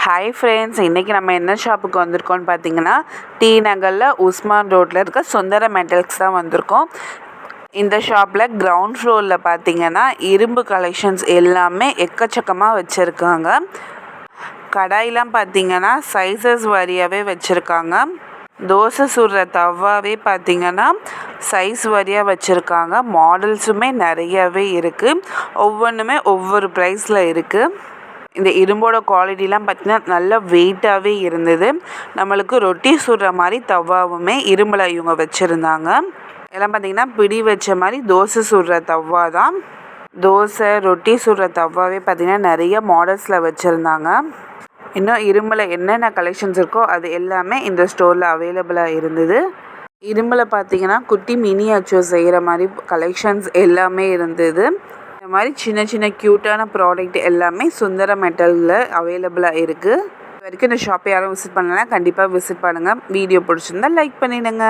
Hi friends, இன்றைக்கி நம்ம என்ன ஷாப்புக்கு வந்திருக்கோம்னு பார்த்தீங்கன்னா, டி நகரில் உஸ்மான் ரோட்டில் இருக்க சுந்தர மெட்டல்ஸ் தான் வந்திருக்கோம். இந்த ஷாப்பில் கிரவுண்ட் ஃப்ளோரில் பார்த்தீங்கன்னா இரும்பு கலெக்ஷன்ஸ் எல்லாமே எக்கச்சக்கமாக வச்சுருக்காங்க. கடாயெலாம் பார்த்தீங்கன்னா சைஸஸ் வாரியாகவே வச்சுருக்காங்க. தோசை சுடுற தவாவே பார்த்தீங்கன்னா சைஸ் வாரியாக வச்சுருக்காங்க. மாடல்ஸுமே நிறையாவே இருக்குது. ஒவ்வொன்றுமே ஒவ்வொரு ப்ரைஸில் இருக்குது. இந்த இரும்போட குவாலிட்டிலாம் பார்த்திங்கன்னா நல்ல வெயிட்டாகவே இருந்தது. நம்மளுக்கு ரொட்டி சுடுற மாதிரி தவாவுமே இரும்பில் இவங்க வச்சுருந்தாங்க. எல்லாம் பார்த்திங்கன்னா பிடி வச்ச மாதிரி தோசை சுடுற தவா தான். தோசை ரொட்டி சுடுற தவாவே பார்த்திங்கன்னா நிறைய மாடல்ஸில் வச்சுருந்தாங்க. இன்னும் இரும்பில் என்னென்ன கலெக்ஷன்ஸ் இருக்கோ அது எல்லாமே இந்த ஸ்டோரில் அவைலபிளாக இருந்தது. இரும்பில் பார்த்திங்கன்னா குட்டி மினியேச்சர் செய்கிற மாதிரி கலெக்ஷன்ஸ் எல்லாமே இருந்தது. இந்த மாதிரி சின்ன சின்ன க்யூட்டான ப்ராடக்ட் எல்லாமே சுந்தர மெட்டலில் அவைலபிளாக இருக்குது. இது வரைக்கும் இந்த ஷாப்பை யாரும் விசிட் பண்ணலைன்னா கண்டிப்பாக விசிட் பண்ணுங்கள். வீடியோ பிடிச்சிருந்தா லைக் பண்ணிவிடுங்க.